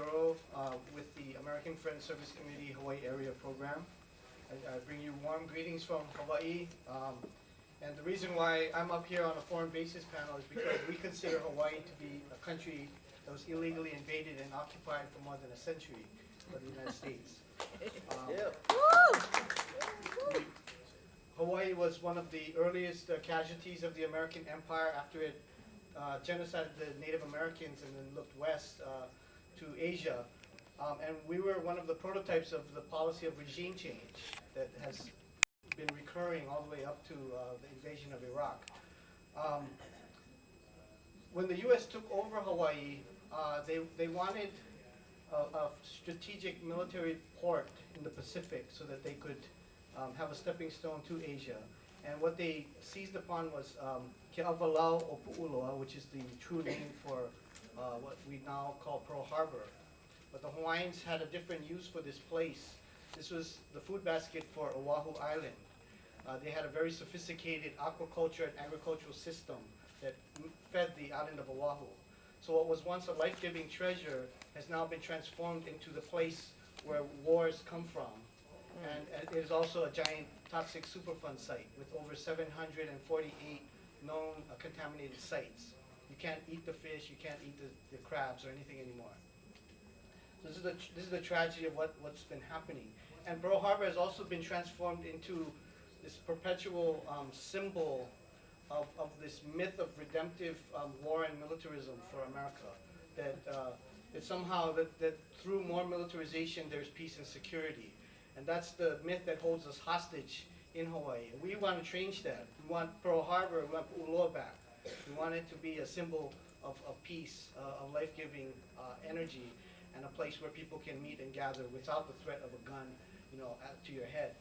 Bureau with the American Friends Service Committee Hawaii Area Program. I bring you warm greetings from Hawaii. And the reason why I'm up here on a foreign basis panel is because we consider Hawaii to be a country that was illegally invaded and occupied for more than a century by the United States. Hawaii was one of the earliest casualties of the American Empire after it genocided the Native Americans and then looked west to Asia. And we were one of the prototypes of the policy of regime change that has been recurring all the way up to the invasion of Iraq. When the U.S. took over Hawaii, they wanted a strategic military port in the Pacific so that they could have a stepping stone to Asia. And what they seized upon was Ke'awalau o Pu'uloa, which is the true name for what we now call Pearl Harbor. But the Hawaiians had a different use for this place. This was the food basket for Oahu Island. They had a very sophisticated aquaculture and agricultural system that fed the island of Oahu. So what was once a life-giving treasure has now been transformed into the place where wars come from. And it is also a giant toxic Superfund site with over 748 known contaminated sites. You can't eat the fish, you can't eat the crabs or anything anymore. So this is the tragedy of what's been happening. And Pearl Harbor has also been transformed into this perpetual symbol of this myth of redemptive war and militarism for America. That somehow that through more militarization there's peace and security. And that's the myth that holds us hostage in Hawaii. And we want to change that. We want Pearl Harbor, we want Pu'uloa back. We want it to be a symbol of peace, of life-giving energy, and a place where people can meet and gather without the threat of a gun, to your head.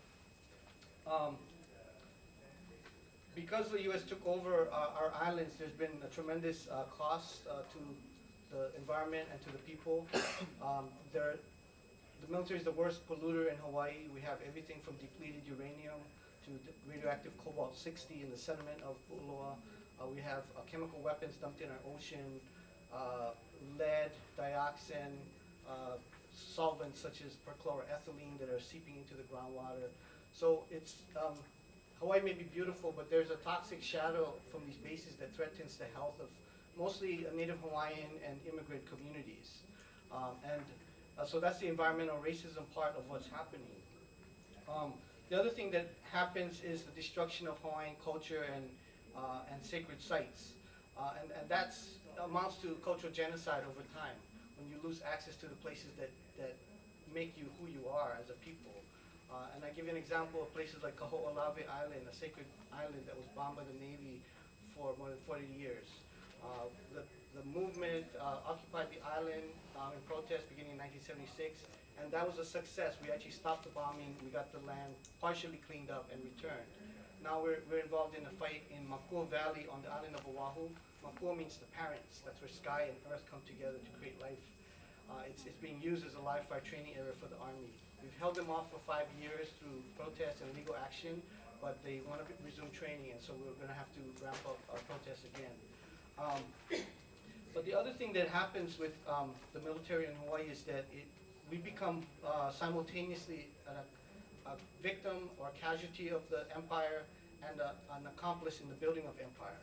Because the U.S. took over our islands, there's been a tremendous cost to the environment and to the people. The military is the worst polluter in Hawaii. We have everything from depleted uranium to radioactive cobalt-60 in the sediment of Pu'uloa. We have chemical weapons dumped in our ocean, lead, dioxin, solvents such as perchloroethylene that are seeping into the groundwater. So Hawaii may be beautiful, but there's a toxic shadow from these bases that threatens the health of mostly Native Hawaiian and immigrant communities. So that's the environmental racism part of what's happening. The other thing that happens is the destruction of Hawaiian culture and sacred sites. And that amounts to cultural genocide over time, when you lose access to the places that make you who you are as a people. And I give you an example of places like Kaho'olawe Island, a sacred island that was bombed by the Navy for more than 40 years. The movement occupied the island in protest beginning in 1976, and that was a success. We actually stopped the bombing, we got the land partially cleaned up and returned. Now we're involved in a fight in Makua Valley on the island of Oahu. Makua means the parents. That's where sky and earth come together to create life. It's being used as a live fire training area for the Army. We've held them off for 5 years through protests and legal action, but they want to resume training, and so we're going to have to ramp up our protests again. But the other thing that happens with the military in Hawaii is that we become simultaneously a victim or casualty of the empire and an accomplice in the building of empire.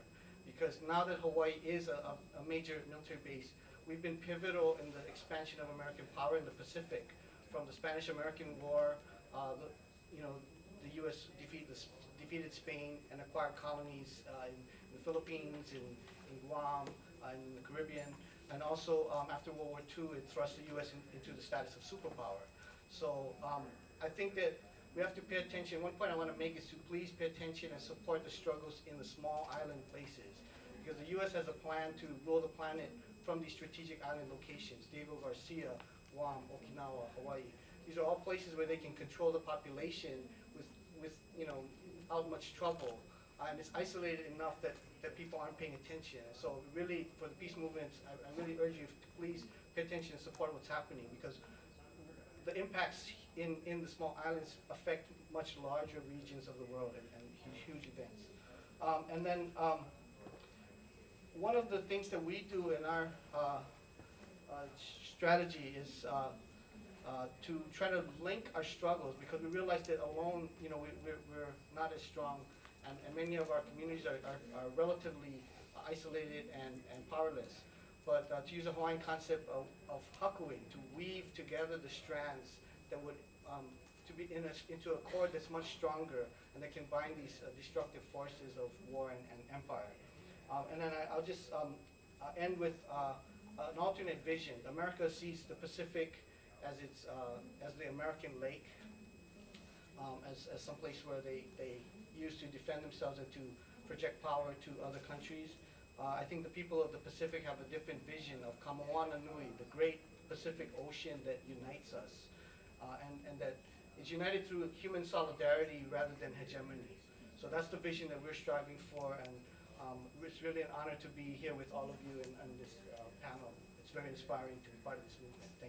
Because now that Hawaii is a major military base, we've been pivotal in the expansion of American power in the Pacific. From the Spanish-American War, the U.S. defeated Spain and acquired colonies in the Philippines, in Guam, in the Caribbean, and also after World War II, it thrust the U.S. into the status of superpower. So I think that we have to pay attention. One point I want to make is to please pay attention and support the struggles in the small island places, because the U.S. has a plan to rule the planet from these strategic island locations: Diego Garcia, Guam, Okinawa, Hawaii. These are all places where they can control the population without much trouble. And it's isolated enough that people aren't paying attention. So really, for the peace movements, I really urge you to please pay attention and support what's happening, because the impacts in the small islands affect much larger regions of the world and huge events. And then one of the things that we do in our strategy is to try to link our struggles, because we realize that alone, we're not as strong, and many of our communities are relatively isolated and powerless. But to use a Hawaiian concept of hakuing, to weave together the strands that would to be into a cord that's much stronger and that can bind these destructive forces of war and empire. And then I'll just end with an alternate vision. America sees the Pacific as the American lake, as some place where they use to defend themselves and to project power to other countries. I think the people of the Pacific have a different vision of Kamoana Nui, the great Pacific Ocean that unites us, and that is united through human solidarity rather than hegemony. So that's the vision that we're striving for, and it's really an honor to be here with all of you in this panel. It's very inspiring to be part of this movement. Thank you.